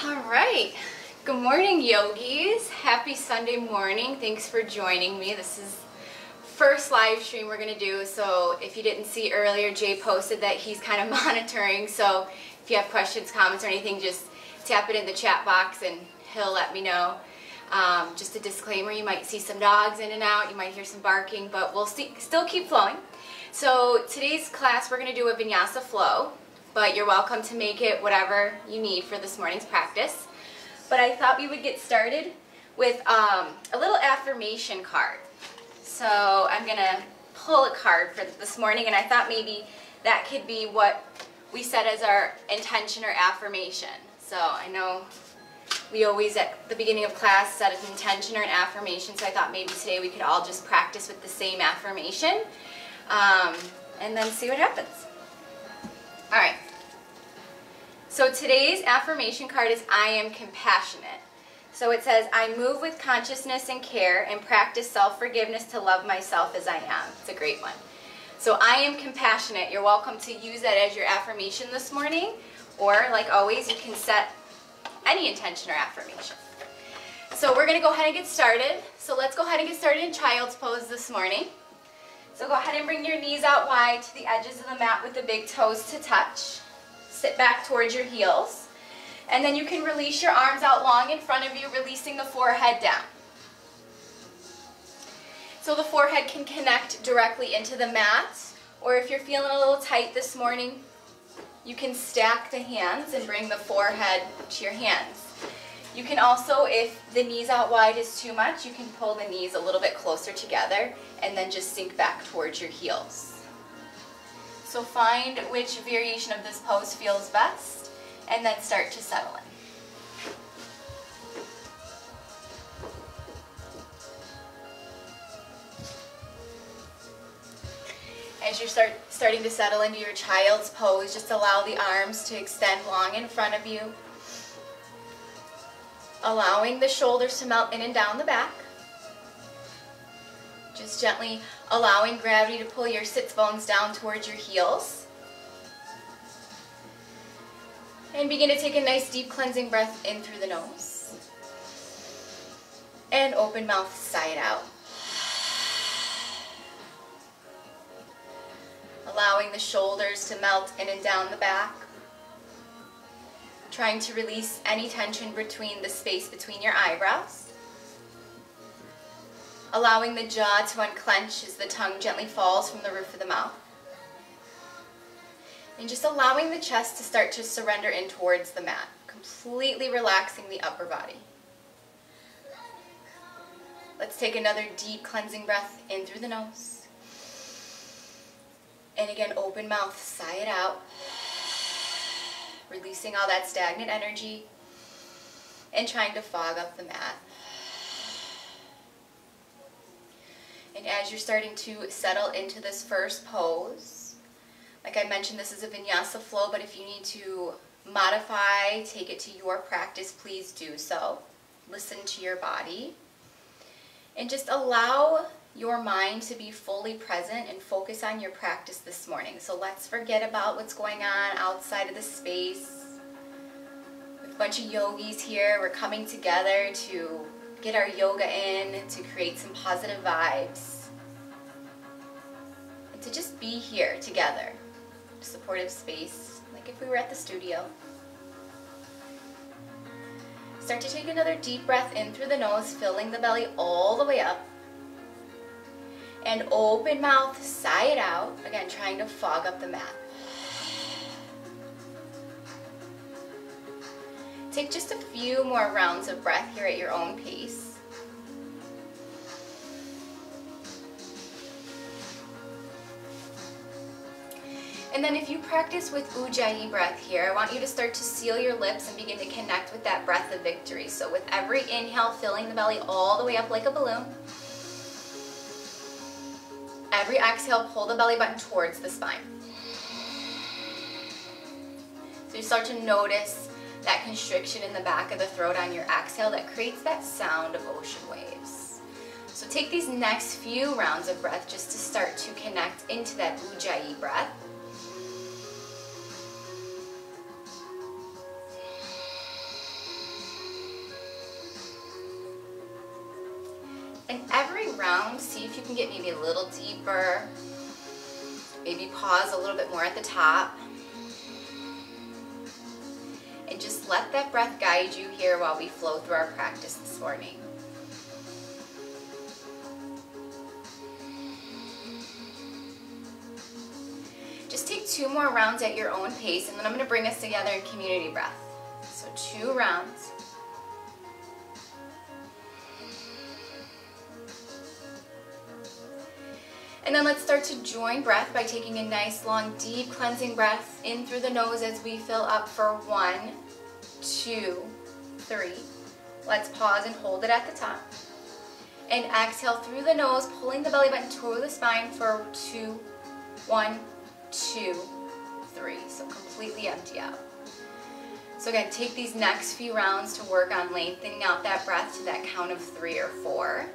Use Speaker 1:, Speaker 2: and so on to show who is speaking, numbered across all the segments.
Speaker 1: All right. Good morning, yogis. Happy Sunday morning. Thanks for joining me. This is first live stream we're going to do. So if you didn't see earlier, Jay posted that he's kind of monitoring. So if you have questions, comments, or anything, just tap it in the chat box and he'll let me know. Just a disclaimer, you might see some dogs in and out. You might hear some barking, but we'll still keep flowing. So today's class, we're going to do a Vinyasa Flow. But you're welcome to make it whatever you need for this morning's practice. But I thought we would get started with a little affirmation card. So I'm going to pull a card for this morning, and I thought maybe that could be what we set as our intention or affirmation. So I know we always at the beginning of class set an intention or an affirmation, so I thought maybe today we could all just practice with the same affirmation and then see what happens. All right, so today's affirmation card is I am compassionate. So it says, I move with consciousness and care and practice self-forgiveness to love myself as I am. It's a great one. So I am compassionate. You're welcome to use that as your affirmation this morning, or like always, you can set any intention or affirmation. So we're going to go ahead and get started. So let's go ahead and get started in child's pose this morning. So go ahead and bring your knees out wide to the edges of the mat with the big toes to touch. Sit back towards your heels. And then you can release your arms out long in front of you, releasing the forehead down. So the forehead can connect directly into the mat, or if you're feeling a little tight this morning, you can stack the hands and bring the forehead to your hands. You can also, if the knees out wide is too much, you can pull the knees a little bit closer together and then just sink back towards your heels. So find which variation of this pose feels best and then start to settle in. As you're starting to settle into your child's pose, just allow the arms to extend long in front of you, allowing the shoulders to melt in and down the back. Just gently allowing gravity to pull your sits bones down towards your heels. And begin to take a nice deep cleansing breath in through the nose. And open mouth, sigh it out. Allowing the shoulders to melt in and down the back. Trying to release any tension between the space between your eyebrows. Allowing the jaw to unclench as the tongue gently falls from the roof of the mouth. And just allowing the chest to start to surrender in towards the mat, completely relaxing the upper body. Let's take another deep cleansing breath in through the nose. And again, open mouth, sigh it out. Releasing all that stagnant energy and trying to fog up the mat. And as you're starting to settle into this first pose, like I mentioned, this is a Vinyasa Flow, but if you need to modify, take it to your practice, please do so. Listen to your body. And just allow your mind to be fully present and focus on your practice this morning. So let's forget about what's going on outside of the space. With a bunch of yogis here, we're coming together to get our yoga in, to create some positive vibes, and to just be here together. Supportive space, like if we were at the studio. Start to take another deep breath in through the nose, filling the belly all the way up. And open mouth, sigh it out. Again, trying to fog up the mat. Take just a few more rounds of breath here at your own pace. And then if you practice with Ujjayi breath here, I want you to start to seal your lips and begin to connect with that breath of victory. So with every inhale, filling the belly all the way up like a balloon. Every exhale, pull the belly button towards the spine. So you start to notice that constriction in the back of the throat on your exhale that creates that sound of ocean waves. So take these next few rounds of breath just to start to connect into that Ujjayi breath. And every round, see if you can get maybe a little deeper. Maybe pause a little bit more at the top. And just let that breath guide you here while we flow through our practice this morning. Just take 2 more rounds at your own pace, and then I'm going to bring us together in community breath. So 2 rounds. And then let's start to join breath by taking a nice, long, deep cleansing breath in through the nose as we fill up for 1, 2, 3. Let's pause and hold it at the top. And exhale through the nose, pulling the belly button toward the spine for 2, 1, 2, 3. So completely empty out. So again, take these next few rounds to work on lengthening out that breath to that count of 3 or 4.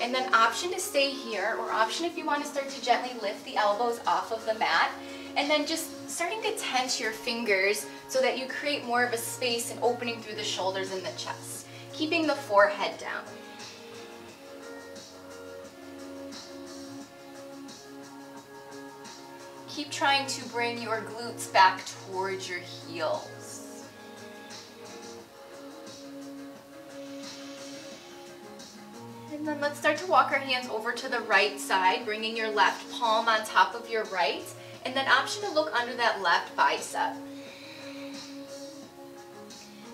Speaker 1: And then option to stay here, or option if you want to start to gently lift the elbows off of the mat, and then just starting to tense your fingers so that you create more of a space and opening through the shoulders and the chest, keeping the forehead down. Keep trying to bring your glutes back towards your heels. And then let's start to walk our hands over to the right side, bringing your left palm on top of your right, and then option to look under that left bicep.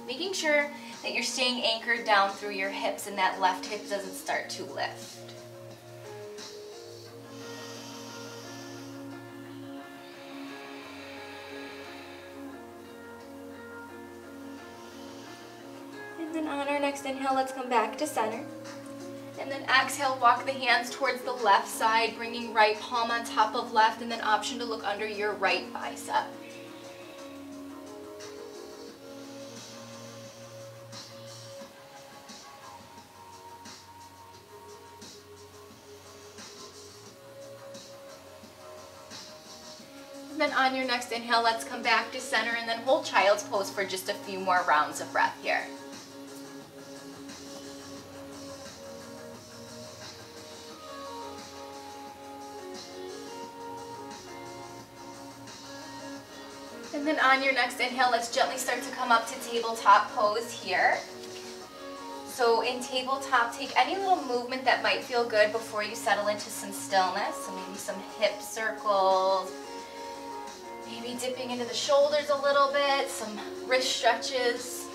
Speaker 1: Making sure that you're staying anchored down through your hips and that left hip doesn't start to lift. And then on our next inhale, let's come back to center. And then exhale, walk the hands towards the left side, bringing right palm on top of left, and then option to look under your right bicep. And then on your next inhale, let's come back to center and then hold child's pose for just a few more rounds of breath here. And then on your next inhale, let's gently start to come up to tabletop pose here. So in tabletop, take any little movement that might feel good before you settle into some stillness. So maybe some hip circles, maybe dipping into the shoulders a little bit, some wrist stretches.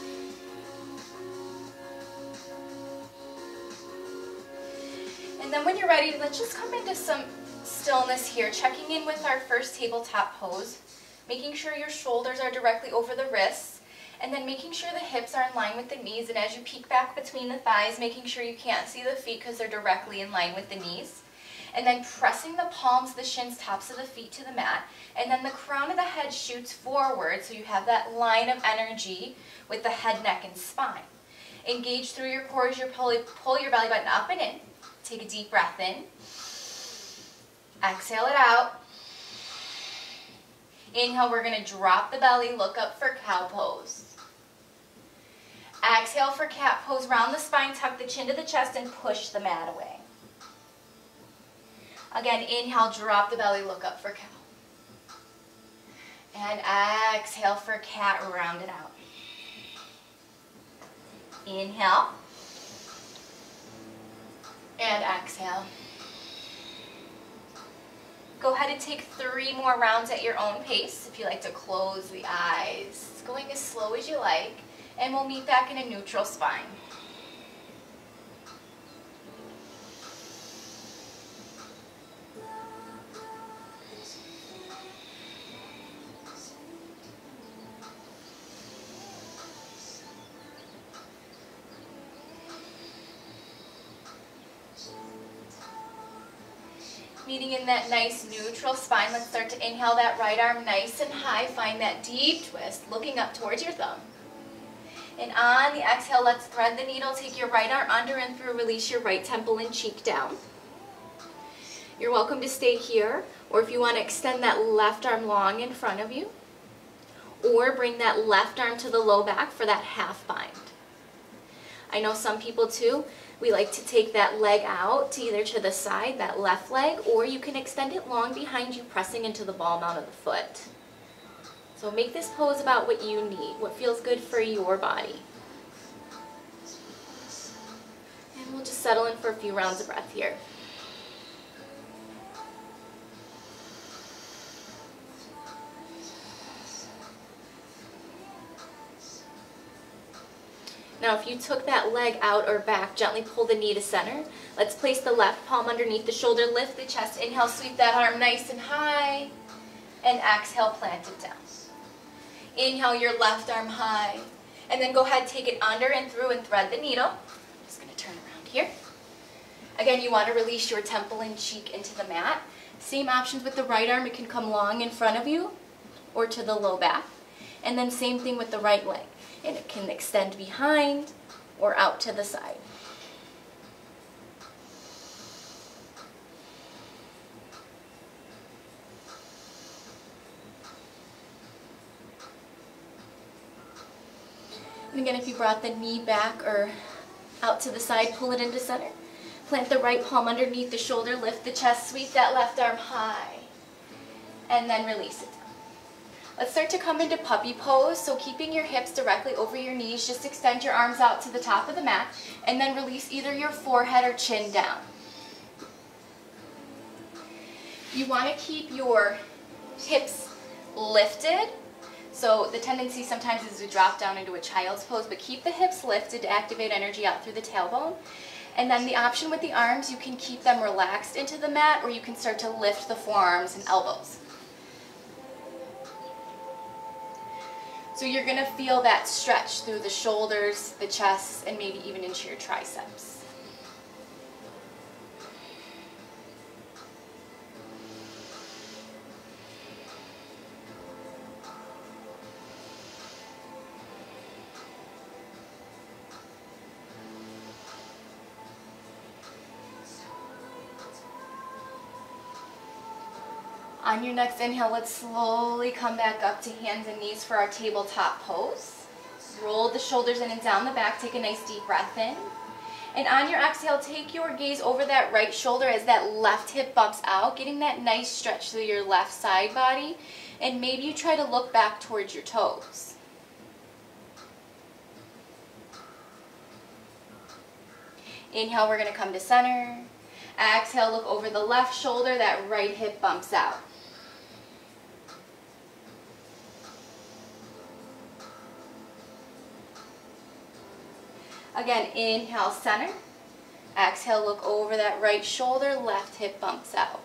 Speaker 1: And then when you're ready, let's just come into some stillness here, checking in with our first tabletop pose. Making sure your shoulders are directly over the wrists, and then making sure the hips are in line with the knees, and as you peek back between the thighs, making sure you can't see the feet because they're directly in line with the knees. And then pressing the palms, the shins, tops of the feet to the mat, and then the crown of the head shoots forward so you have that line of energy with the head, neck, and spine. Engage through your core as you pull your belly button up and in. Take a deep breath in. Exhale it out. Inhale, we're going to drop the belly, look up for cow pose. Exhale for cat pose, round the spine, tuck the chin to the chest, and push the mat away. Again, inhale, drop the belly, look up for cow. And exhale for cat, round it out. Inhale. And exhale. Go ahead and take 3 more rounds at your own pace. If you like to close the eyes, going as slow as you like, and we'll meet back in a neutral spine. Meeting in that nice neutral spine, let's start to inhale that right arm nice and high. Find that deep twist, looking up towards your thumb. And on the exhale, let's thread the needle. Take your right arm under and through. Release your right temple and cheek down. You're welcome to stay here, or if you want to extend that left arm long in front of you, or bring that left arm to the low back for that half bind. I know some people too, we like to take that leg out to either to the side, that left leg, or you can extend it long behind you, pressing into the ball mount of the foot. So make this pose about what you need, what feels good for your body. And we'll just settle in for a few rounds of breath here. Now if you took that leg out or back, gently pull the knee to center. Let's place the left palm underneath the shoulder, lift the chest, inhale, sweep that arm nice and high, and exhale, plant it down. Inhale your left arm high, and then go ahead, take it under and through and thread the needle. I'm just going to turn around here. Again, you want to release your temple and cheek into the mat. Same options with the right arm, it can come long in front of you or to the low back. And then same thing with the right leg. And it can extend behind or out to the side. And again, if you brought the knee back or out to the side, pull it into center. Plant the right palm underneath the shoulder, lift the chest, sweep that left arm high, and then release it down. Let's start to come into puppy pose, so keeping your hips directly over your knees, just extend your arms out to the top of the mat, and then release either your forehead or chin down. You want to keep your hips lifted, so the tendency sometimes is to drop down into a child's pose, but keep the hips lifted to activate energy out through the tailbone. And then the option with the arms, you can keep them relaxed into the mat, or you can start to lift the forearms and elbows. So you're going to feel that stretch through the shoulders, the chest, and maybe even into your triceps. On your next inhale, let's slowly come back up to hands and knees for our tabletop pose. Roll the shoulders in and down the back. Take a nice deep breath in. And on your exhale, take your gaze over that right shoulder as that left hip bumps out, getting that nice stretch through your left side body. And maybe you try to look back towards your toes. Inhale, we're going to come to center. Exhale, look over the left shoulder, that right hip bumps out. Again, inhale, center. Exhale, look over that right shoulder, left hip bumps out.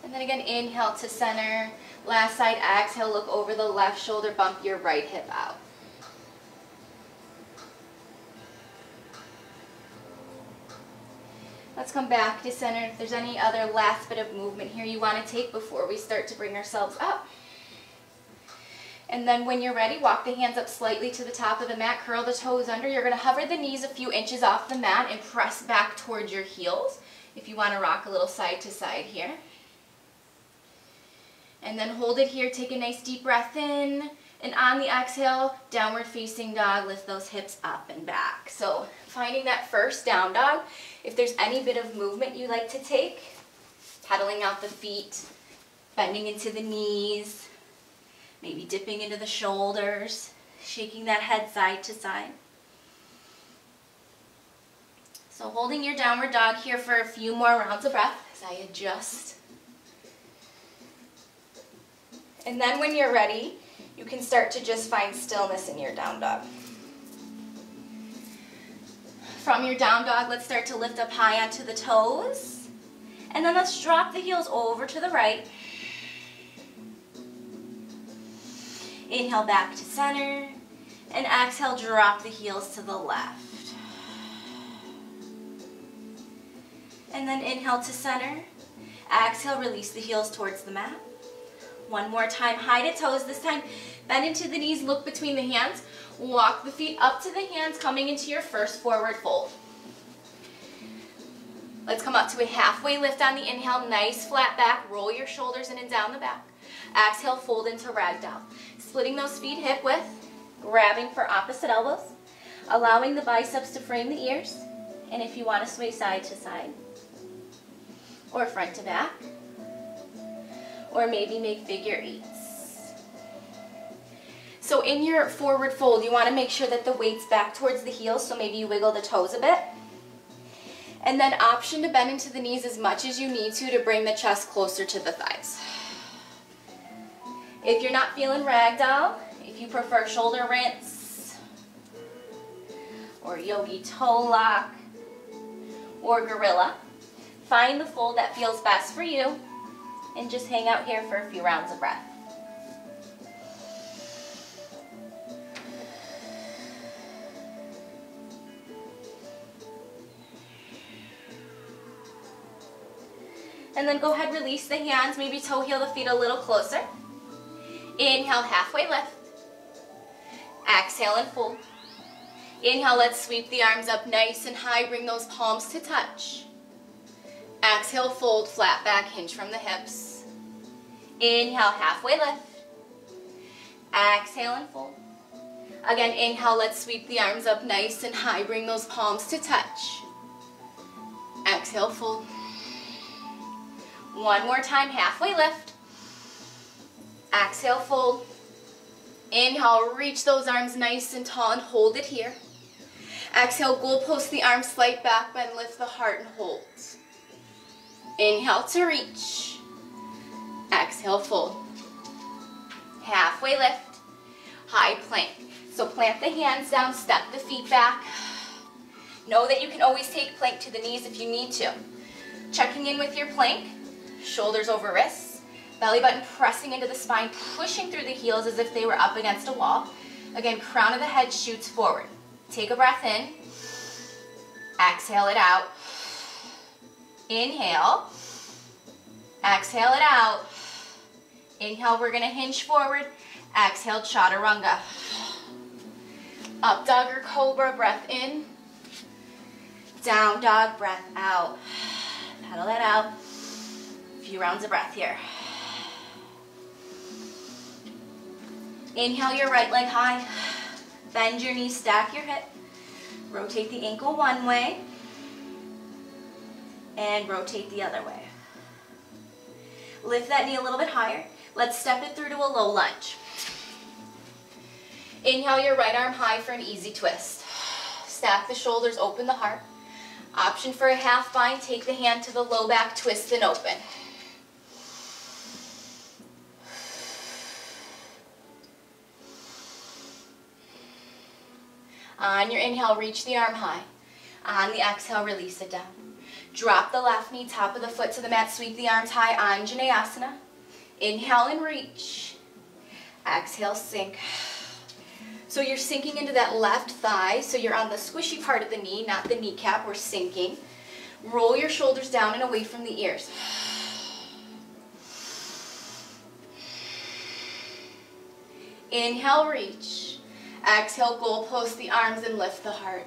Speaker 1: And then again, inhale to center. Last side, exhale, look over the left shoulder, bump your right hip out. Let's come back to center. If there's any other last bit of movement here you want to take before we start to bring ourselves up. And then when you're ready, walk the hands up slightly to the top of the mat, curl the toes under. You're going to hover the knees a few inches off the mat and press back towards your heels. If you want to rock a little side to side here. And then hold it here, take a nice deep breath in. And on the exhale, downward facing dog, lift those hips up and back. So finding that first down dog, if there's any bit of movement you like to take, pedaling out the feet, bending into the knees, maybe dipping into the shoulders, shaking that head side to side. So holding your downward dog here for a few more rounds of breath as I adjust. And then when you're ready, you can start to just find stillness in your down dog. From your down dog, let's start to lift up high onto the toes. And then let's drop the heels over to the right. Inhale back to center. And exhale, drop the heels to the left. And then inhale to center. Exhale, release the heels towards the mat. One more time, high to toes. This time, bend into the knees, look between the hands. Walk the feet up to the hands, coming into your first forward fold. Let's come up to a halfway lift on the inhale. Nice flat back. Roll your shoulders in and down the back. Exhale, fold into ragdoll. Splitting those feet hip width, grabbing for opposite elbows, allowing the biceps to frame the ears, and if you want to sway side to side, or front to back, or maybe make figure eights. So in your forward fold, you want to make sure that the weight's back towards the heels, so maybe you wiggle the toes a bit. And then option to bend into the knees as much as you need to bring the chest closer to the thighs. If you're not feeling ragdoll, if you prefer shoulder rinse, or yogi toe lock, or gorilla, find the fold that feels best for you and just hang out here for a few rounds of breath. And then go ahead, release the hands, maybe toe heel the feet a little closer. Inhale, halfway lift. Exhale and fold. Inhale, let's sweep the arms up nice and high, bring those palms to touch. Exhale, fold, flat back, hinge from the hips. Inhale, halfway lift. Exhale and fold. Again, inhale, let's sweep the arms up nice and high, bring those palms to touch. Exhale, fold. One more time, halfway lift. Exhale, fold. Inhale, reach those arms nice and tall and hold it here. Exhale, goalpost the arms, slight back bend, lift the heart and hold. Inhale to reach. Exhale, fold. Halfway lift, high plank. So plant the hands down, step the feet back. Know that you can always take plank to the knees if you need to. Checking in with your plank. Shoulders over wrists, belly button pressing into the spine, pushing through the heels as if they were up against a wall. Again, crown of the head shoots forward. Take a breath in. Exhale it out. Inhale. Exhale it out. Inhale, we're going to hinge forward. Exhale, chaturanga. Up dog or cobra, breath in. Down dog, breath out. Pedal that out. Few rounds of breath here. Inhale your right leg high. Bend your knees, stack your hip. Rotate the ankle one way. And rotate the other way. Lift that knee a little bit higher. Let's step it through to a low lunge. Inhale your right arm high for an easy twist. Stack the shoulders, open the heart. Option for a half bind, take the hand to the low back, twist and open. On your inhale, reach the arm high. On the exhale, release it down. Drop the left knee, top of the foot to the mat, sweep the arms high, Anjaneyasana. Inhale and reach. Exhale, sink. So you're sinking into that left thigh, so you're on the squishy part of the knee, not the kneecap, we're sinking. Roll your shoulders down and away from the ears. Inhale, reach. Exhale, goalpost the arms and lift the heart.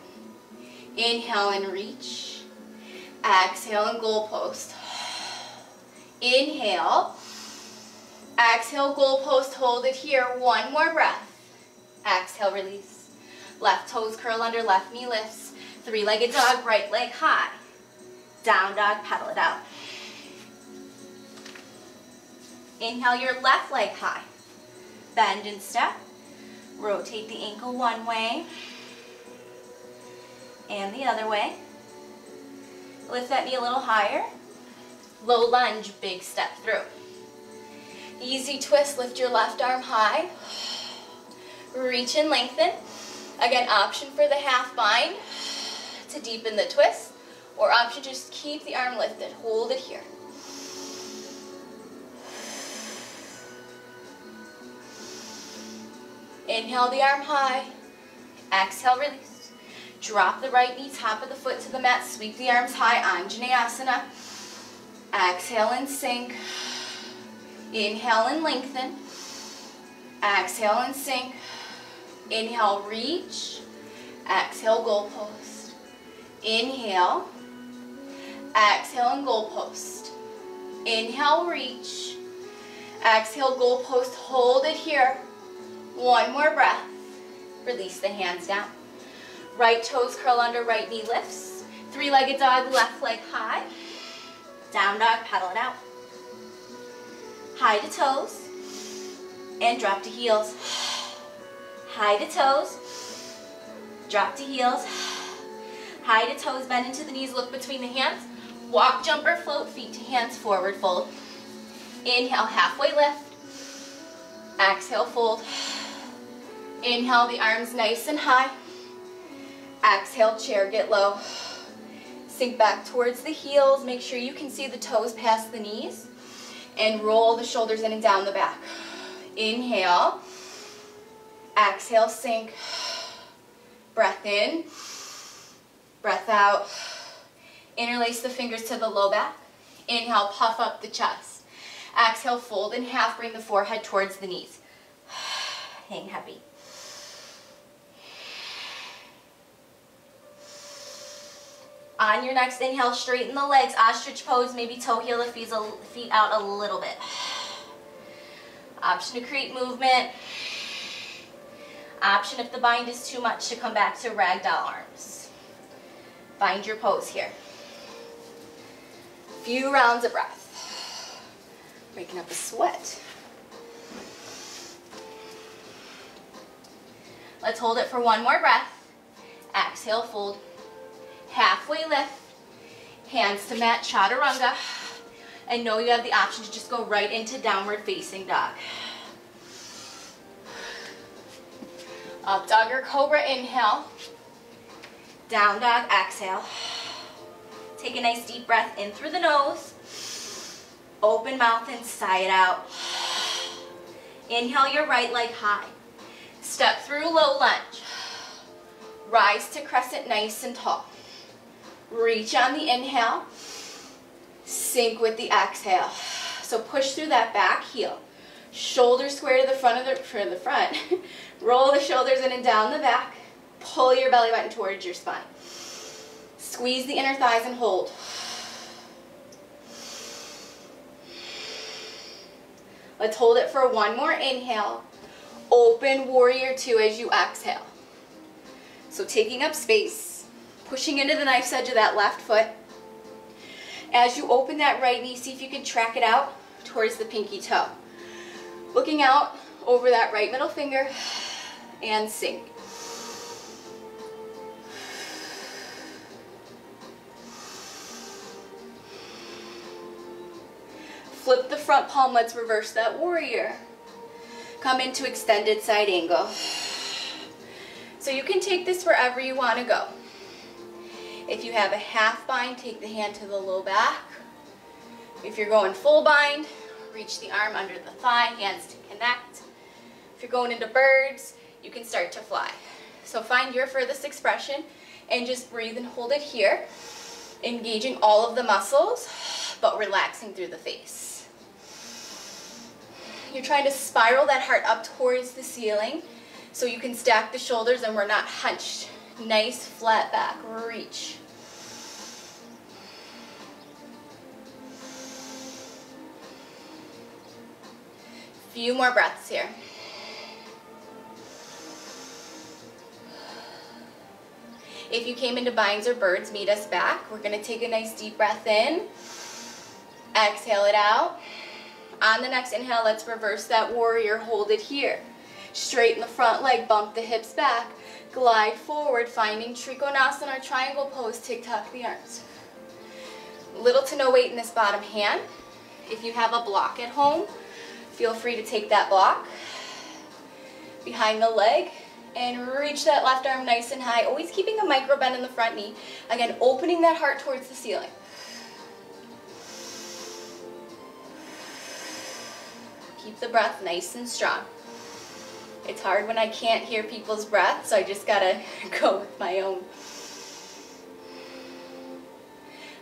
Speaker 1: Inhale and reach. Exhale and goalpost. Inhale. Exhale, goalpost, hold it here. One more breath. Exhale, release. Left toes curl under, left knee lifts. Three-legged dog, right leg high. Down dog, pedal it out. Inhale your left leg high. Bend and step. Rotate the ankle one way and the other way. Lift that knee a little higher. Low lunge, big step through. Easy twist, lift your left arm high. Reach and lengthen. Again, option for the half bind to deepen the twist, or option just keep the arm lifted. Hold it here. Inhale the arm high. Exhale, release. Drop the right knee, top of the foot to the mat. Sweep the arms high, Anjaneyasana. Exhale and sink. Inhale and lengthen. Exhale and sink. Inhale, reach. Exhale, goalpost. Inhale. Exhale and goalpost. Inhale, reach. Exhale, goalpost, hold it here. One more breath. Release the hands down. Right toes curl under, right knee lifts. Three-legged dog, left leg high. Down dog, pedal it out. High to toes. And drop to heels. High to toes. Drop to heels. High to toes, bend into the knees, look between the hands. Walk, jump, or float, feet to hands, forward fold. Inhale, halfway lift. Exhale, fold. Inhale, the arms nice and high. Exhale, chair, get low. Sink back towards the heels. Make sure you can see the toes past the knees. And roll the shoulders in and down the back. Inhale. Exhale, sink. Breath in. Breath out. Interlace the fingers to the low back. Inhale, puff up the chest. Exhale, fold in half. Bring the forehead towards the knees. Hang heavy. On your next inhale, straighten the legs, ostrich pose, maybe toe heel the feet out a little bit. Option to create movement. Option if the bind is too much to come back to ragdoll arms. Find your pose here. Few rounds of breath. Breaking up a sweat. Let's hold it for one more breath. Exhale, fold. Halfway lift. Hands to mat, chaturanga. And know you have the option to just go right into downward facing dog. Up dog or cobra, inhale. Down dog, exhale. Take a nice deep breath in through the nose. Open mouth and sigh it out. Inhale your right leg high. Step through low lunge. Rise to crescent nice and tall. Reach on the inhale. Sink with the exhale. So push through that back heel. Shoulders square to the front of the front. Roll the shoulders in and down the back. Pull your belly button towards your spine. Squeeze the inner thighs and hold. Let's hold it for one more inhale. Open warrior two as you exhale. So taking up space, pushing into the knife's edge of that left foot. As you open that right knee, see if you can track it out towards the pinky toe. Looking out over that right middle finger and sink. Flip the front palm, let's reverse that warrior. Come into extended side angle. So you can take this wherever you want to go. If you have a half bind, take the hand to the low back. If you're going full bind, reach the arm under the thigh, hands to connect. If you're going into birds, you can start to fly. So find your furthest expression and just breathe and hold it here, engaging all of the muscles, but relaxing through the face. You're trying to spiral that heart up towards the ceiling so you can stack the shoulders and we're not hunched. Nice flat back, reach. Few more breaths here. If you came into binds or birds, meet us back. We're going to take a nice deep breath in. Exhale it out. On the next inhale, let's reverse that warrior. Hold it here. Straighten the front leg, bump the hips back. Glide forward, finding Trikonasana, our triangle pose. Tick-tock the arms. Little to no weight in this bottom hand. If you have a block at home, feel free to take that block behind the leg and reach that left arm nice and high, always keeping a micro bend in the front knee. Again, opening that heart towards the ceiling. Keep the breath nice and strong. It's hard when I can't hear people's breath, so I just gotta go with my own.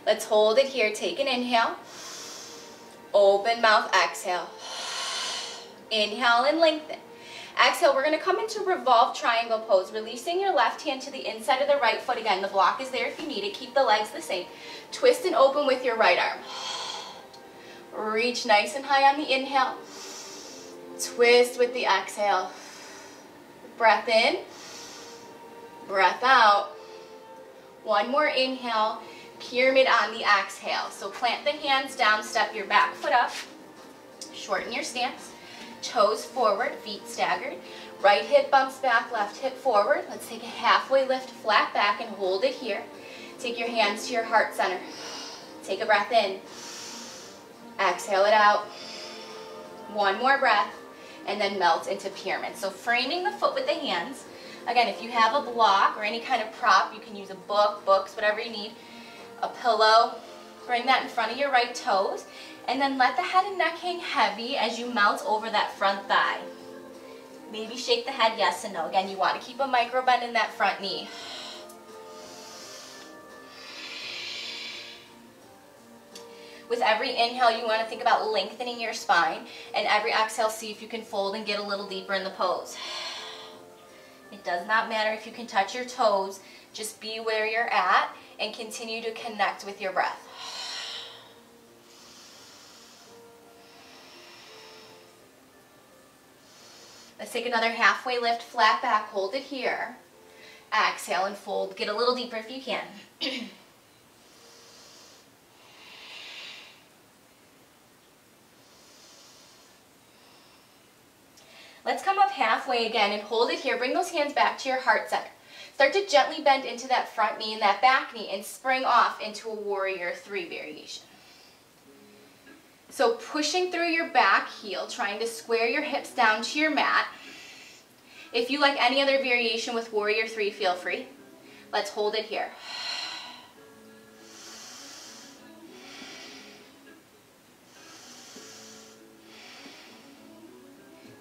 Speaker 1: Let's hold it here. Take an inhale. Open mouth, exhale. Inhale and lengthen. Exhale, we're going to come into revolved triangle pose, releasing your left hand to the inside of the right foot. Again, the block is there if you need it. Keep the legs the same. Twist and open with your right arm. Reach nice and high on the inhale. Twist with the exhale. Breath in, breath out. One more inhale, pyramid on the exhale. So plant the hands down, step your back foot up, shorten your stance, toes forward, feet staggered. Right hip bumps back, left hip forward. Let's take a halfway lift, flat back, and hold it here. Take your hands to your heart center. Take a breath in. Exhale it out. One more breath, and then melt into pyramid. So framing the foot with the hands. Again, if you have a block or any kind of prop, you can use a book, books, whatever you need, a pillow. Bring that in front of your right toes, and then let the head and neck hang heavy as you melt over that front thigh. Maybe shake the head yes and no. Again, you want to keep a micro bend in that front knee. With every inhale, you want to think about lengthening your spine, and every exhale, see if you can fold and get a little deeper in the pose. It does not matter if you can touch your toes, just be where you're at and continue to connect with your breath. Let's take another halfway lift, flat back, hold it here. Exhale and fold, get a little deeper if you can. Let's come up halfway again and hold it here. Bring those hands back to your heart center. Start to gently bend into that front knee and that back knee and spring off into a warrior 3 variation. So pushing through your back heel, trying to square your hips down to your mat. If you like any other variation with warrior 3, feel free. Let's hold it here.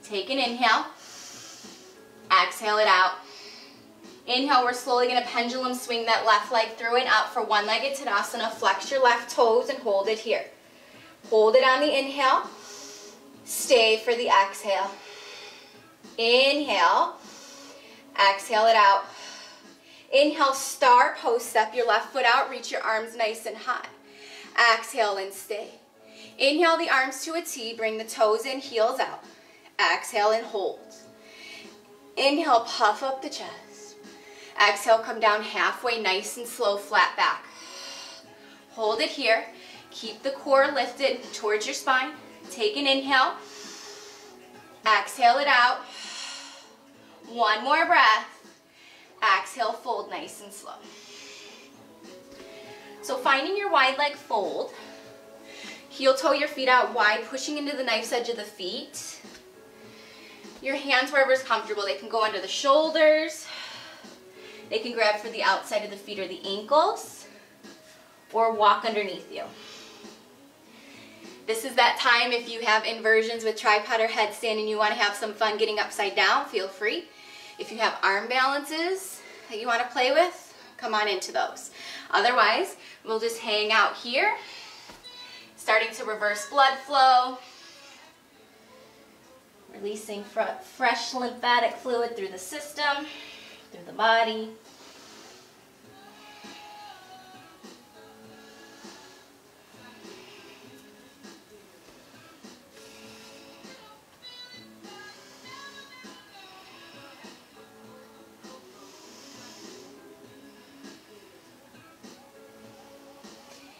Speaker 1: Take an inhale, exhale it out. Inhale, we're slowly going to pendulum swing that left leg through and out for one-legged Tadasana. Flex your left toes and hold it here. Hold it on the inhale, stay for the exhale. Inhale, exhale it out. Inhale, star pose, step your left foot out, reach your arms nice and high. Exhale and stay. Inhale the arms to a T, bring the toes in, heels out. Exhale and hold. Inhale, puff up the chest. Exhale, come down halfway, nice and slow, flat back. Hold it here. Keep the core lifted towards your spine. Take an inhale. Exhale it out. One more breath. Exhale, fold nice and slow. So finding your wide leg fold. Heel toe your feet out wide, pushing into the knife's edge of the feet. Your hands wherever is comfortable. They can go under the shoulders. They can grab for the outside of the feet or the ankles, or walk underneath you. This is that time if you have inversions with tripod or headstand and you want to have some fun getting upside down, feel free. If you have arm balances that you want to play with, come on into those. Otherwise, we'll just hang out here, starting to reverse blood flow, releasing fresh lymphatic fluid through the system, through the body.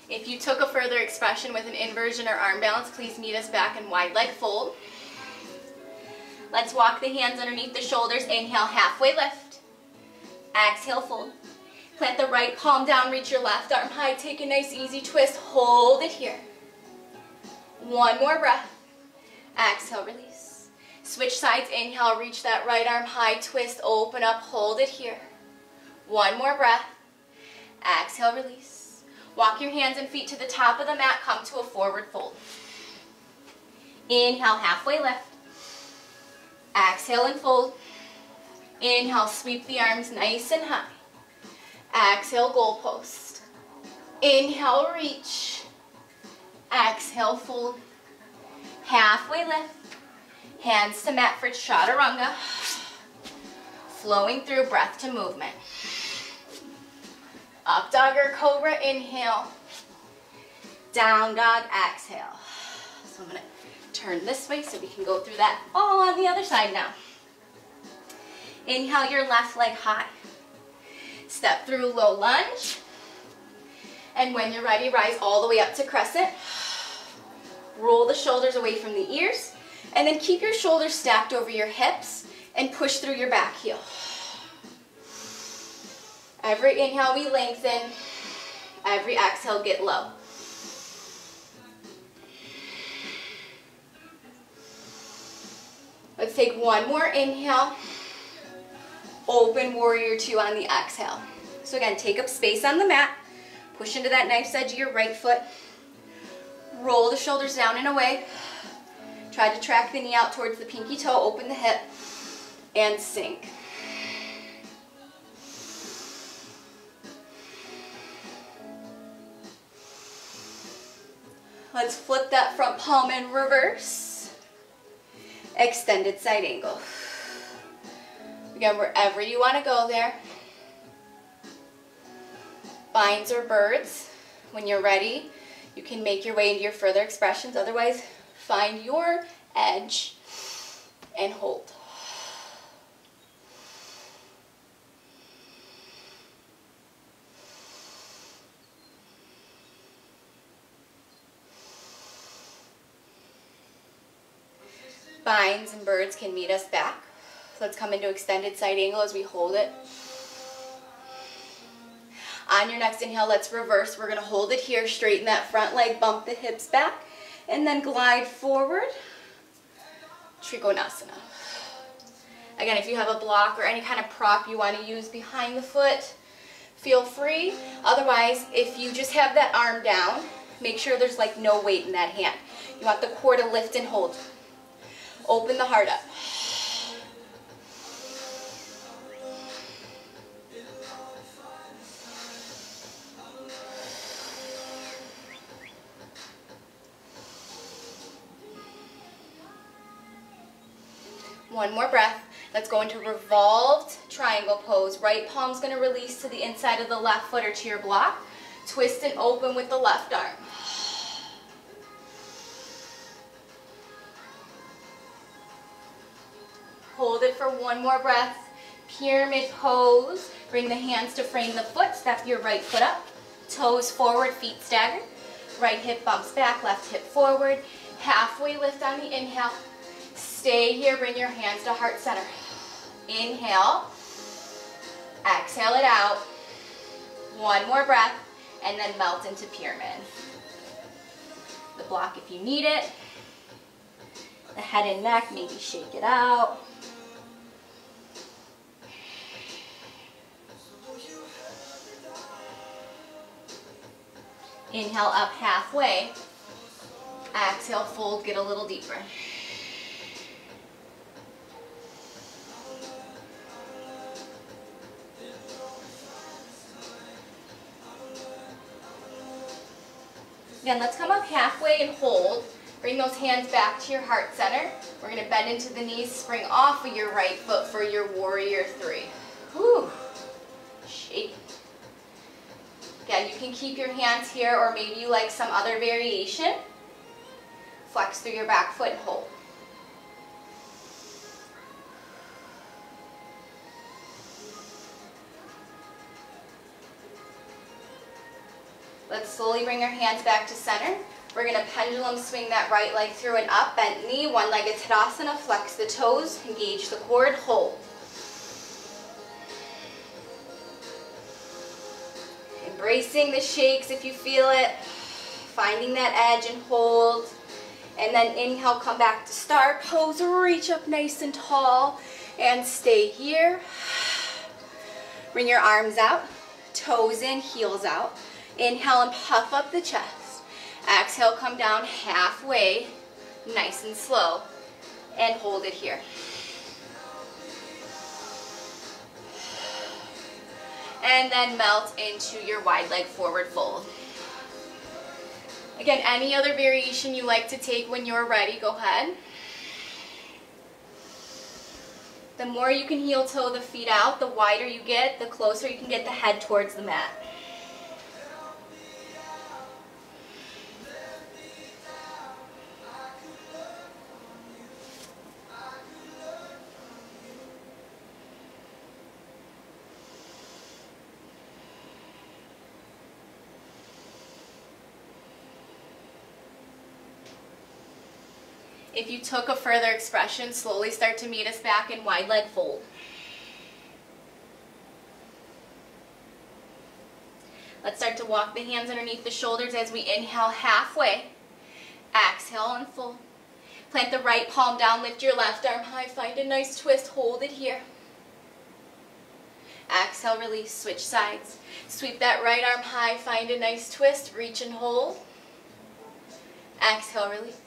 Speaker 1: If you took a further expression with an inversion or arm balance, please meet us back in wide leg fold. Let's walk the hands underneath the shoulders. Inhale, halfway lift. Exhale, fold. Plant the right palm down, reach your left arm high. Take a nice easy twist. Hold it here. One more breath. Exhale, release. Switch sides. Inhale, reach that right arm high. Twist, open up, hold it here. One more breath. Exhale, release. Walk your hands and feet to the top of the mat. Come to a forward fold. Inhale, halfway lift. Exhale and fold. Inhale, sweep the arms nice and high. Exhale, goalpost. Inhale, reach. Exhale, fold. Halfway lift. Hands to mat for chaturanga. Flowing through, breath to movement. Up dog or cobra, inhale. Down dog, exhale. So I'm going to turn this way so we can go through that all on the other side now. Inhale your left leg high. Step through low lunge. And when you're ready, rise all the way up to crescent. Roll the shoulders away from the ears. And then keep your shoulders stacked over your hips and push through your back heel. Every inhale we lengthen. Every exhale get low. Let's take one more inhale. Open warrior two on the exhale. So again, take up space on the mat. Push into that knife's edge of your right foot. Roll the shoulders down and away. Try to track the knee out towards the pinky toe. Open the hip and sink. Let's flip that front palm in reverse. Extended side angle. Again, wherever you want to go there. Vines or birds. When you're ready, you can make your way into your further expressions. Otherwise, find your edge and hold. Vines and birds can meet us back. So let's come into extended side angle as we hold it. On your next inhale, let's reverse. We're going to hold it here, straighten that front leg, bump the hips back, and then glide forward. Trikonasana. Again, if you have a block or any kind of prop you want to use behind the foot, feel free. Otherwise, if you just have that arm down, make sure there's like no weight in that hand. You want the core to lift and hold. Open the heart up. One more breath. Let's go into revolved triangle pose. Right palm's going to release to the inside of the left foot or to your block. Twist and open with the left arm. Hold it for one more breath. Pyramid pose. Bring the hands to frame the foot. Step your right foot up. Toes forward, feet staggered. Right hip bumps back, left hip forward. Halfway lift on the inhale. Stay here, bring your hands to heart center. Inhale. Exhale it out. One more breath, and then melt into pyramid. The block if you need it. The head and neck, maybe shake it out. Inhale up halfway. Exhale, fold, get a little deeper. Again, let's come up halfway and hold. Bring those hands back to your heart center. We're going to bend into the knees, spring off of your right foot for your warrior three. Whew. Shake. Again, you can keep your hands here, or maybe you like some other variation. Flex through your back foot and hold. Let's slowly bring our hands back to center. We're going to pendulum swing that right leg through and up, bent knee, one-legged Tadasana, flex the toes, engage the cord, hold. Embracing the shakes if you feel it, finding that edge and hold. And then inhale, come back to star pose, reach up nice and tall, and stay here. Bring your arms out, toes in, heels out. Inhale and puff up the chest. Exhale, come down halfway, nice and slow, and hold it here. And then melt into your wide leg forward fold. Again, any other variation you like to take when you're ready, go ahead. The more you can heel toe the feet out, the wider you get, the closer you can get the head towards the mat. If you took a further expression, slowly start to meet us back in wide leg fold. Let's start to walk the hands underneath the shoulders as we inhale halfway. Exhale and fold. Plant the right palm down, lift your left arm high, find a nice twist, hold it here. Exhale, release, switch sides. Sweep that right arm high, find a nice twist, reach and hold. Exhale, release.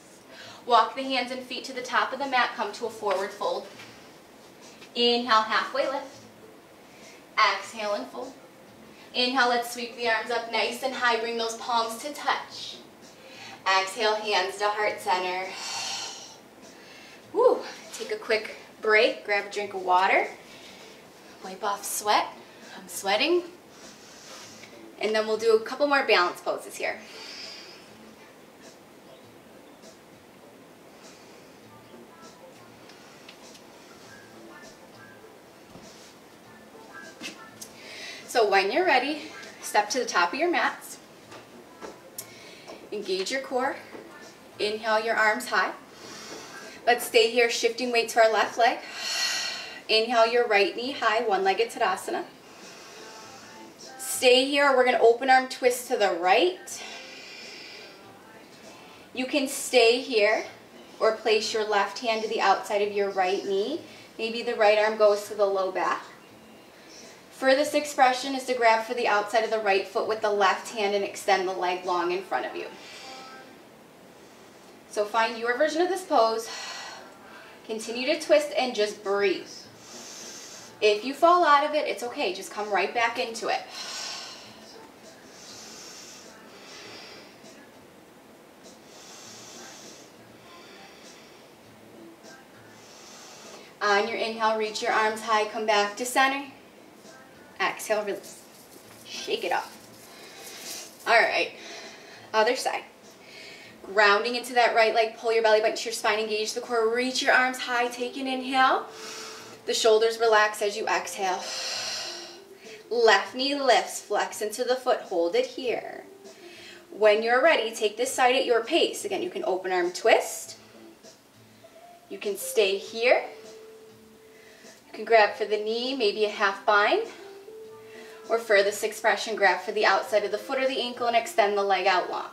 Speaker 1: Walk the hands and feet to the top of the mat, come to a forward fold. Inhale, halfway lift. Exhale and fold. Inhale, let's sweep the arms up nice and high, bring those palms to touch. Exhale, hands to heart center. Woo. Take a quick break, grab a drink of water. Wipe off sweat. I'm sweating. And then we'll do a couple more balance poses here. So when you're ready, step to the top of your mats. Engage your core. Inhale your arms high. Let's stay here, shifting weight to our left leg. Inhale your right knee high, one-legged Tadasana. Stay here. We're going to open arm twist to the right. You can stay here or place your left hand to the outside of your right knee. Maybe the right arm goes to the low back. Furthest expression is to grab for the outside of the right foot with the left hand and extend the leg long in front of you. So find your version of this pose. Continue to twist and just breathe. If you fall out of it, it's okay. Just come right back into it. On your inhale, reach your arms high, come back to center. Exhale, release. Shake it off. All right, other side. Grounding into that right leg, pull your belly button to your spine, engage the core, reach your arms high, take an inhale. The shoulders relax as you exhale. Left knee lifts, flex into the foot, hold it here. When you're ready, take this side at your pace. Again, you can open arm twist. You can stay here. You can grab for the knee, maybe a half bind. Or furthest expression, grab for the outside of the foot or the ankle and extend the leg out long.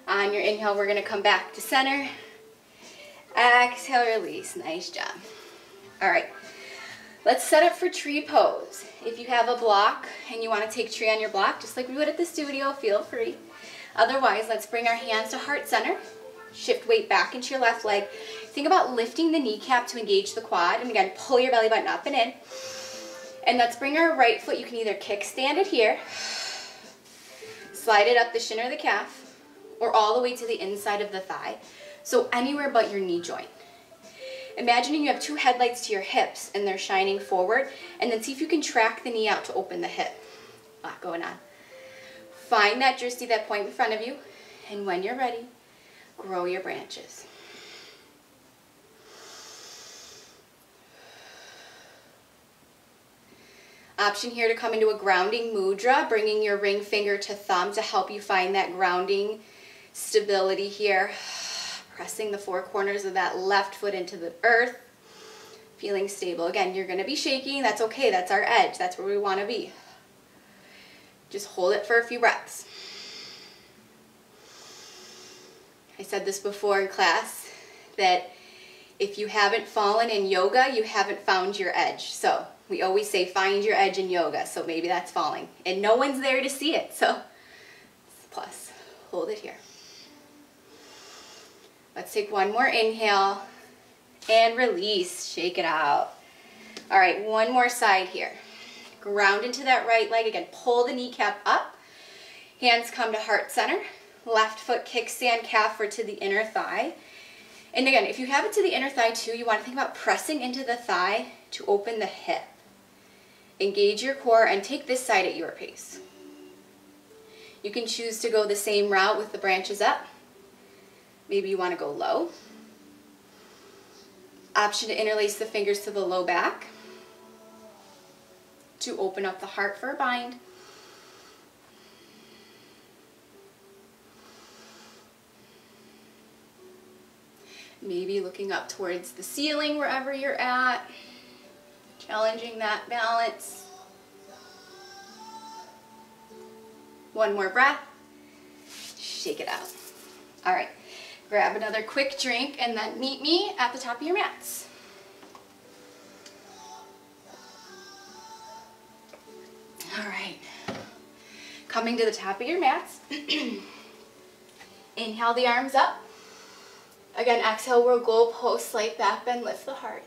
Speaker 1: On your inhale, we're going to come back to center. Exhale, release. Nice job. All right. Let's set up for tree pose. If you have a block and you want to take tree on your block, just like we would at the studio, feel free. Otherwise, let's bring our hands to heart center. Shift weight back into your left leg. Think about lifting the kneecap to engage the quad. And again, pull your belly button up and in. And let's bring our right foot. You can either kickstand it here, slide it up the shin or the calf, or all the way to the inside of the thigh. So anywhere but your knee joint. Imagining you have two headlights to your hips and they're shining forward, and then see if you can track the knee out to open the hip. A lot going on. Find that drishti, that point in front of you, and when you're ready, grow your branches. Option here to come into a grounding mudra, bringing your ring finger to thumb to help you find that grounding stability here. Pressing the four corners of that left foot into the earth, feeling stable. Again, you're going to be shaking. That's okay. That's our edge. That's where we want to be. Just hold it for a few breaths. I said this before in class, that if you haven't fallen in yoga, you haven't found your edge. So we always say find your edge in yoga. So maybe that's falling. And no one's there to see it. So it's a plus. Hold it here. Let's take one more inhale and release. Shake it out. All right, one more side here. Ground into that right leg. Again, pull the kneecap up. Hands come to heart center. Left foot kickstand, calf or to the inner thigh. And again, if you have it to the inner thigh too, you want to think about pressing into the thigh to open the hip. Engage your core and take this side at your pace. You can choose to go the same route with the branches up. Maybe you want to go low. Option to interlace the fingers to the low back to open up the heart for a bind. Maybe looking up towards the ceiling wherever you're at, challenging that balance. One more breath. Shake it out. All right, grab another quick drink and then meet me at the top of your mats. All right, coming to the top of your mats. Inhale the arms up. Again, exhale, roll goalpost, slight back bend, lift the heart.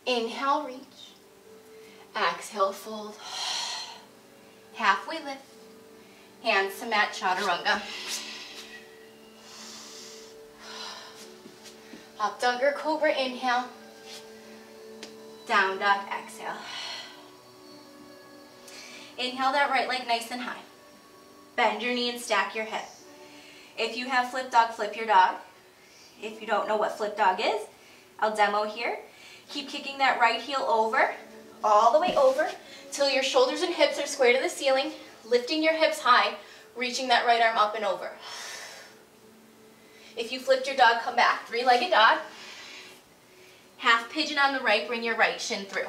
Speaker 1: Inhale, reach. Exhale, fold. Halfway lift. Hands to mat, chaturanga. Up dog or cobra, inhale. Down dog, exhale. Inhale that right leg nice and high. Bend your knee and stack your hip. If you have flip dog, flip your dog. If you don't know what flip dog is, I'll demo here. Keep kicking that right heel over, all the way over, till your shoulders and hips are square to the ceiling, lifting your hips high, reaching that right arm up and over. If you flipped your dog, come back, three-legged dog. Half pigeon on the right, bring your right shin through.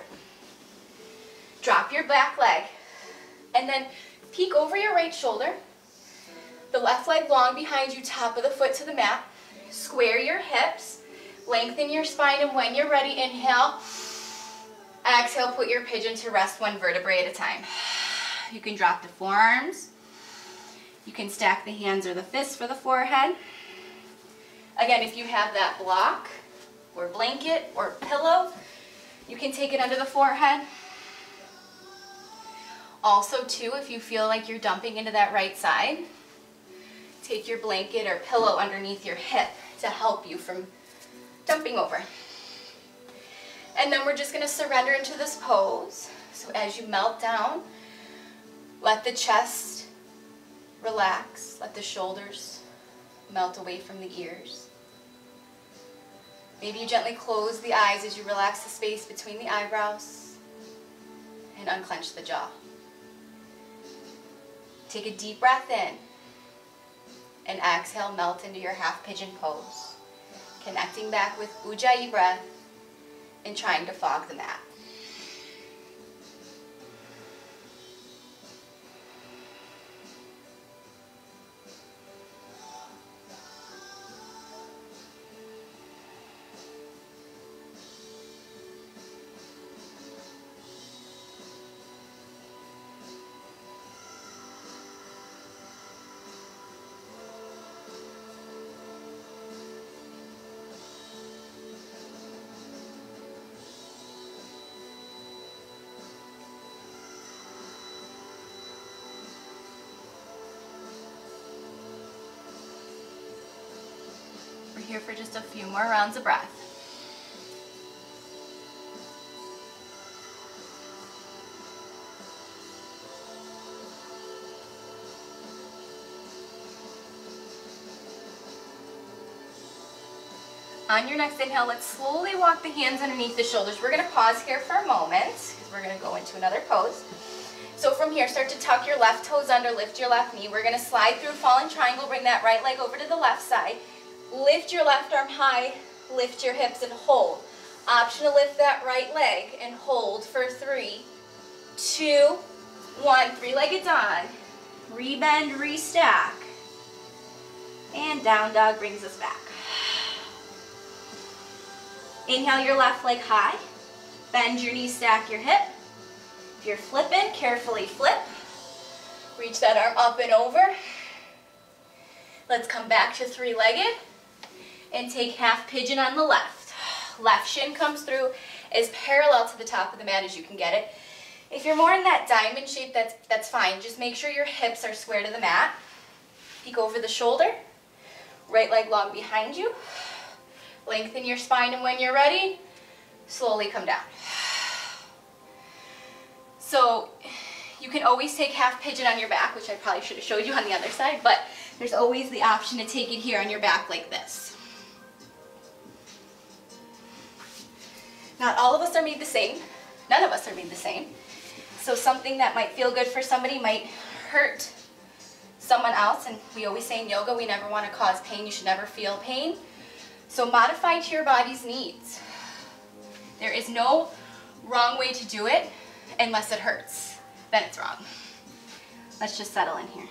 Speaker 1: Drop your back leg, and then peek over your right shoulder. The left leg long behind you, top of the foot to the mat. Square your hips, lengthen your spine, and when you're ready, inhale. Exhale, put your pigeon to rest one vertebrae at a time. You can drop the forearms. You can stack the hands or the fists for the forehead. Again, if you have that block or blanket or pillow, you can take it under the forehead. Also, too, if you feel like you're dumping into that right side, take your blanket or pillow underneath your hip to help you from dumping over. And then we're just going to surrender into this pose. So as you melt down, let the chest relax, let the shoulders melt away from the ears. Maybe you gently close the eyes as you relax the space between the eyebrows and unclench the jaw. Take a deep breath in and exhale, melt into your half pigeon pose, connecting back with Ujjayi breath and trying to fog the mat. We're here for just a few more rounds of breath. On your next inhale, let's slowly walk the hands underneath the shoulders. We're going to pause here for a moment because we're going to go into another pose. So from here, start to tuck your left toes under, lift your left knee. We're going to slide through fallen triangle, bring that right leg over to the left side. Lift your left arm high, lift your hips and hold. Option to lift that right leg and hold for 3, 2, 1. Three-legged dog. Rebend, restack. And down dog brings us back. Inhale your left leg high. Bend your knee, stack your hip. If you're flipping, carefully flip. Reach that arm up and over. Let's come back to three-legged and take half pigeon on the left. Left shin comes through as parallel to the top of the mat as you can get it. If you're more in that diamond shape, that's fine. Just make sure your hips are square to the mat. Peek over the shoulder. Right leg long behind you. Lengthen your spine, and when you're ready, slowly come down. So you can always take half pigeon on your back, which I probably should have showed you on the other side, but there's always the option to take it here on your back like this. Not all of us are made the same. None of us are made the same. So something that might feel good for somebody might hurt someone else. And we always say in yoga, we never want to cause pain. You should never feel pain. So modify to your body's needs. There is no wrong way to do it unless it hurts. Then it's wrong. Let's just settle in here.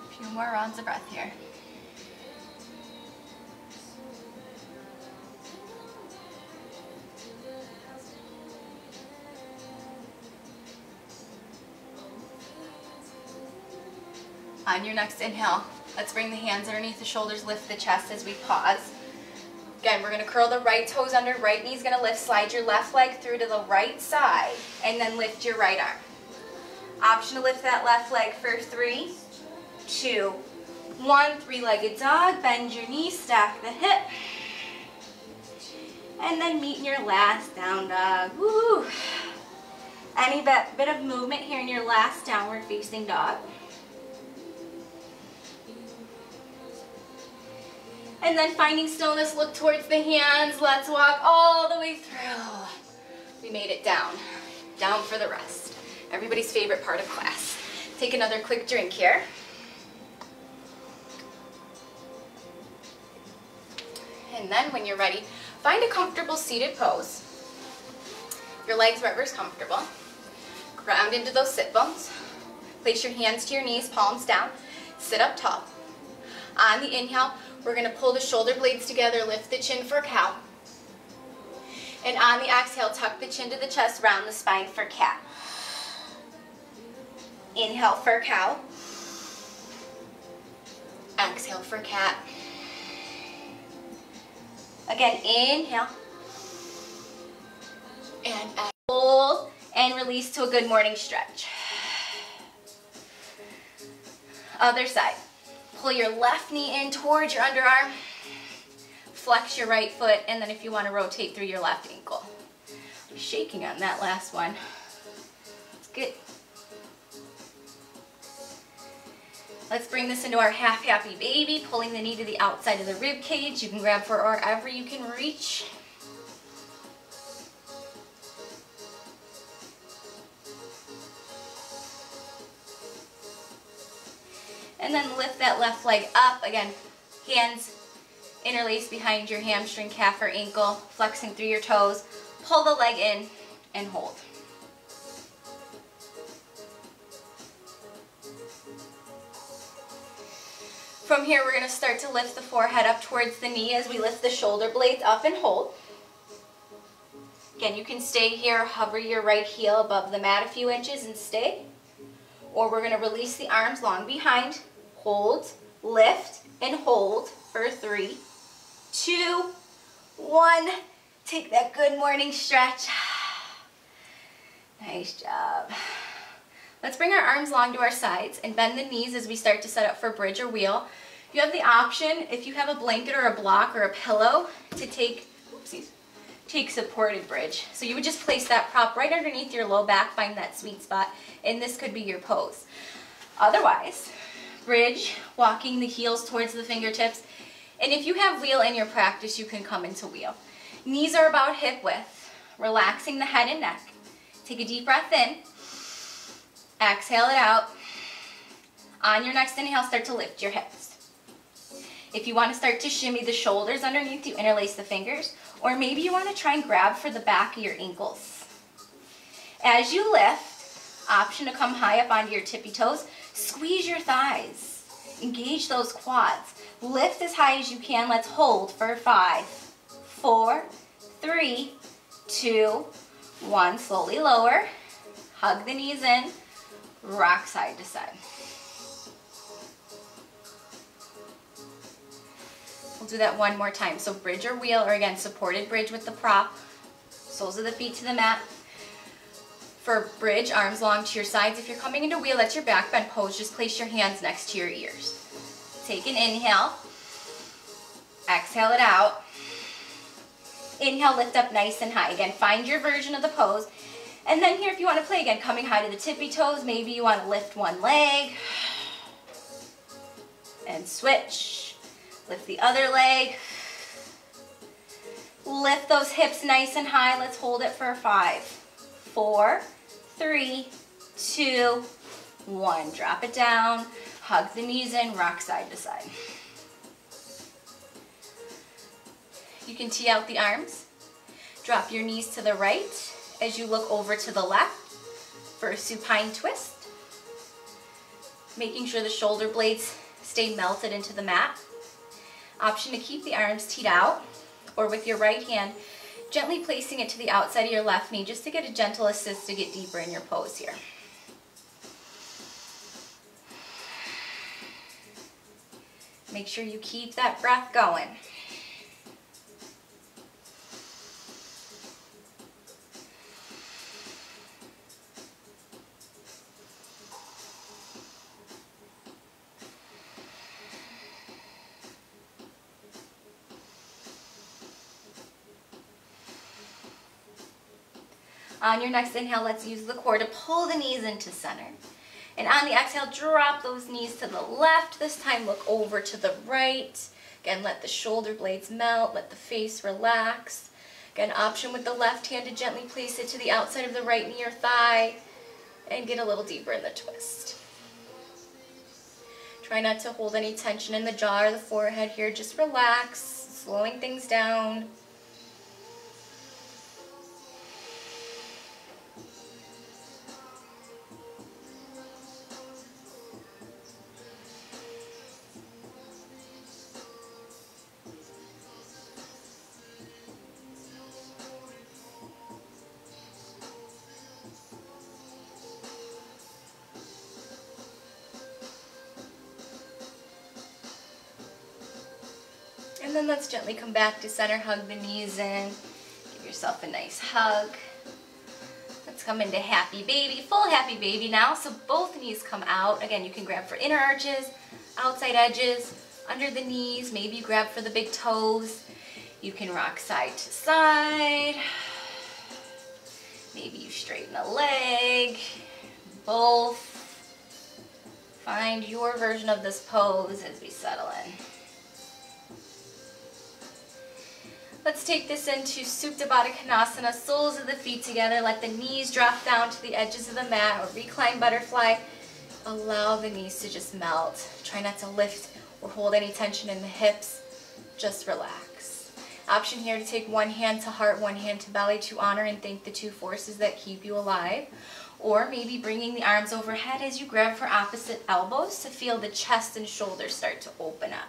Speaker 1: A few more rounds of breath here. On your next inhale, let's bring the hands underneath the shoulders, lift the chest as we pause. Again, we're going to curl the right toes under, right knee's going to lift, slide your left leg through to the right side, and then lift your right arm. Option to lift that left leg for 3, 2, 1. Three-legged dog, bend your knees, stack the hip, and then meet in your last down dog. Woo! Any bit of movement here in your last downward facing dog. And then finding stillness, look towards the hands. Let's walk all the way through. We made it down. Down for the rest. Everybody's favorite part of class. Take another quick drink here. And then when you're ready, find a comfortable seated pose. Your legs wherever's comfortable. Ground into those sit bones. Place your hands to your knees, palms down. Sit up tall. On the inhale, we're going to pull the shoulder blades together, lift the chin for cow. And on the exhale, tuck the chin to the chest, round the spine for cat. Inhale for cow. Exhale for cat. Again, inhale. And hold and release to a good morning stretch. Other side. Pull your left knee in towards your underarm. Flex your right foot, and then if you want to rotate through your left ankle. I'm shaking on that last one. It's good. Let's bring this into our half happy baby, pulling the knee to the outside of the rib cage. You can grab for wherever you can reach. And then lift that left leg up. Again, hands interlace behind your hamstring, calf, or ankle, flexing through your toes. Pull the leg in and hold. From here, we're going to start to lift the forehead up towards the knee as we lift the shoulder blades up and hold. Again, you can stay here, hover your right heel above the mat a few inches and stay. Or we're going to release the arms long behind. Hold, lift, and hold for 3, 2, 1. Take that good morning stretch. Nice job. Let's bring our arms long to our sides and bend the knees as we start to set up for bridge or wheel. You have the option, if you have a blanket or a block or a pillow, to take supported bridge. So you would just place that prop right underneath your low back, find that sweet spot, and this could be your pose. Otherwise, bridge, walking the heels towards the fingertips. And if you have wheel in your practice, you can come into wheel. Knees are about hip width, relaxing the head and neck. Take a deep breath in. Exhale it out. On your next inhale, start to lift your hips. If you want to start to shimmy the shoulders underneath, you interlace the fingers. Or maybe you want to try and grab for the back of your ankles. As you lift, option to come high up onto your tippy toes. Squeeze your thighs. Engage those quads. Lift as high as you can. Let's hold for 5, 4, 3, 2, 1. Slowly lower. Hug the knees in. Rock side to side. We'll do that one more time. So bridge or wheel, or again, supported bridge with the prop. Soles of the feet to the mat. For bridge, arms long to your sides. If you're coming into wheel, that's your back bend pose. Just place your hands next to your ears. Take an inhale. Exhale it out. Inhale, lift up nice and high. Again, find your version of the pose. And then here, if you want to play again, coming high to the tippy toes, maybe you want to lift one leg and switch. Lift the other leg. Lift those hips nice and high. Let's hold it for 5, 4, 3, 2, 1. Drop it down. Hug the knees in. Rock side to side. You can tee out the arms. Drop your knees to the right as you look over to the left for a supine twist. Making sure the shoulder blades stay melted into the mat. Option to keep the arms teed out, or with your right hand, gently placing it to the outside of your left knee just to get a gentle assist to get deeper in your pose here. Make sure you keep that breath going. On your next inhale, let's use the core to pull the knees into center. And on the exhale, drop those knees to the left. This time, look over to the right. Again, let the shoulder blades melt, let the face relax. Again, option with the left hand to gently place it to the outside of the right knee or thigh and get a little deeper in the twist. Try not to hold any tension in the jaw or the forehead here. Just relax, slowing things down. And then let's gently come back to center, hug the knees in, give yourself a nice hug. Let's come into happy baby, full happy baby now. So both knees come out. Again, you can grab for inner arches, outside edges, under the knees. Maybe you grab for the big toes. You can rock side to side. Maybe you straighten a leg, both. Find your version of this pose as we settle in. Let's take this into Supta Baddha Konasana, soles of the feet together. Let the knees drop down to the edges of the mat, or recline butterfly. Allow the knees to just melt. Try not to lift or hold any tension in the hips. Just relax. Option here to take one hand to heart, one hand to belly to honor and thank the two forces that keep you alive. Or maybe bringing the arms overhead as you grab for opposite elbows to feel the chest and shoulders start to open up.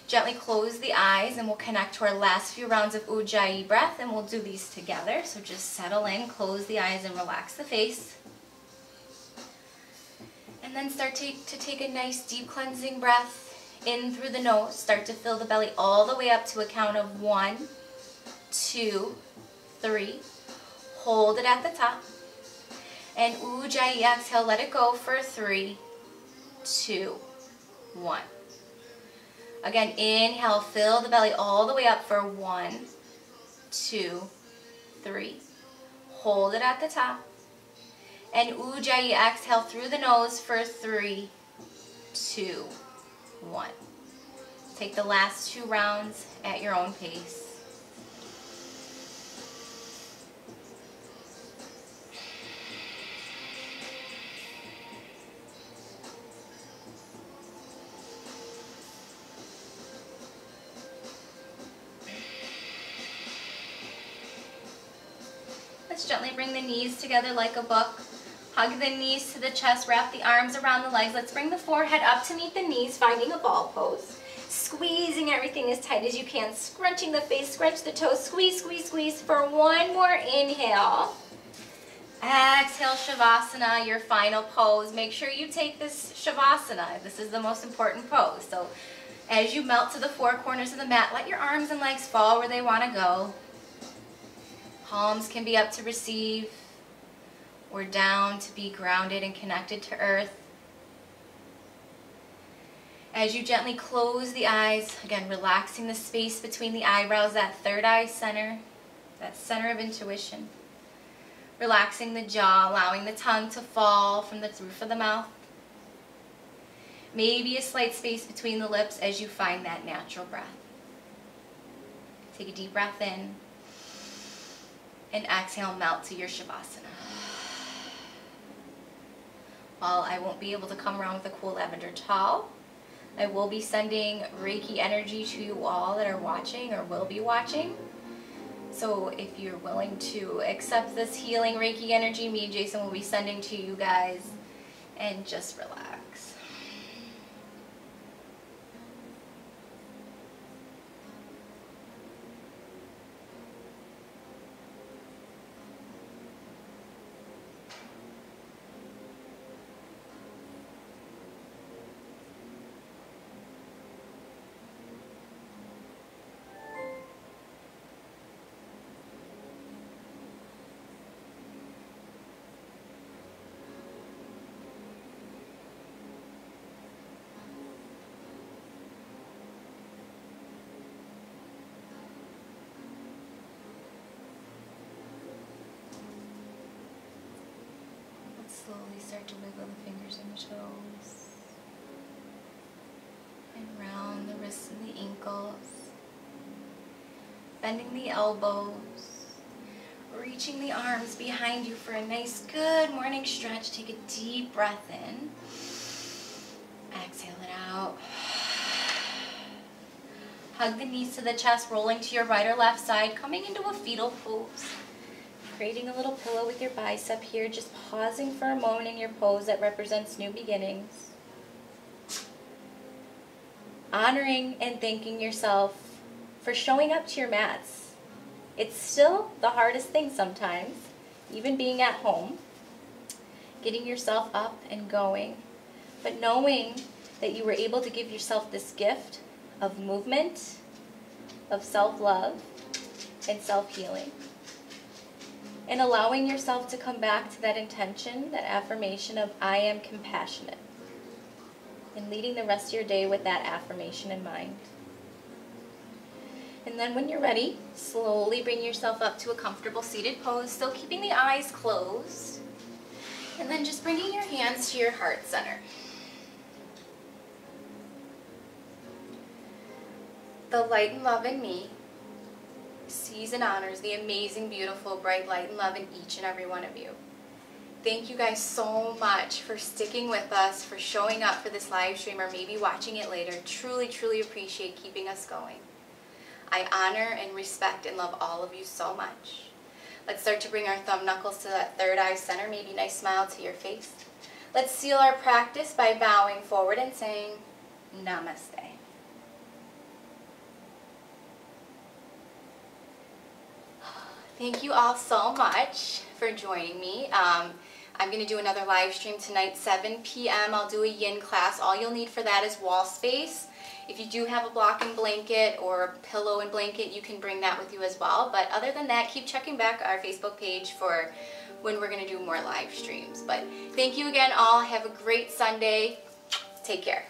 Speaker 1: Gently close the eyes and we'll connect to our last few rounds of Ujjayi breath, and we'll do these together. So just settle in, close the eyes and relax the face. And then start to take a nice deep cleansing breath in through the nose. Start to fill the belly all the way up to a count of 1, 2, 3. Hold it at the top. And Ujjayi exhale, let it go for 3, 2, 1. Again, inhale, fill the belly all the way up for 1, 2, 3. Hold it at the top. And Ujjayi exhale through the nose for 3, 2, 1. Take the last 2 rounds at your own pace. Let's gently bring the knees together like a book. Hug the knees to the chest, wrap the arms around the legs. Let's bring the forehead up to meet the knees, finding a ball pose. Squeezing everything as tight as you can, scrunching the face, scrunch the toes, squeeze, squeeze, squeeze for one more inhale. Exhale, Shavasana, your final pose. Make sure you take this Shavasana. This is the most important pose. So As you melt to the four corners of the mat, let your arms and legs fall where they want to go. Palms can be up to receive or down to be grounded and connected to earth. As you gently close the eyes, again, relaxing the space between the eyebrows, that third eye center, that center of intuition. Relaxing the jaw, allowing the tongue to fall from the roof of the mouth. Maybe a slight space between the lips as you find that natural breath. Take a deep breath in and exhale, melt to your Shavasana. While I won't be able to come around with a cool lavender towel, I will be sending Reiki energy to you all that are watching or will be watching. So if you're willing to accept this healing Reiki energy, me and Jason will be sending to you guys, and just relax. Slowly start to wiggle the fingers and the toes, and round the wrists and the ankles, bending the elbows, reaching the arms behind you for a nice good morning stretch. Take a deep breath in, exhale it out. Hug the knees to the chest, rolling to your right or left side, coming into a fetal pose. Creating a little pillow with your bicep here, just pausing for a moment in your pose that represents new beginnings. Honoring and thanking yourself for showing up to your mats. It's still the hardest thing sometimes, even being at home, getting yourself up and going, but knowing that you were able to give yourself this gift of movement, of self-love, and self-healing. And allowing yourself to come back to that intention, that affirmation of I am compassionate. And leading the rest of your day with that affirmation in mind. And then when you're ready, slowly bring yourself up to a comfortable seated pose, still keeping the eyes closed. And then just bringing your hands to your heart center. The light and love in me sees and honors the amazing, beautiful, bright light and love in each and every one of you. Thank you guys so much for sticking with us, for showing up for this live stream or maybe watching it later. Truly, truly appreciate keeping us going. I honor and respect and love all of you so much. Let's start to bring our thumb knuckles to that third eye center. Maybe a nice smile to your face. Let's seal our practice by bowing forward and saying Namaste. Thank you all so much for joining me. I'm going to do another live stream tonight, 7 p.m. I'll do a yin class. All you'll need for that is wall space. If you do have a blocking blanket or a pillow and blanket, you can bring that with you as well. But other than that, keep checking back our Facebook page for when we're going to do more live streams. But thank you again all. Have a great Sunday. Take care.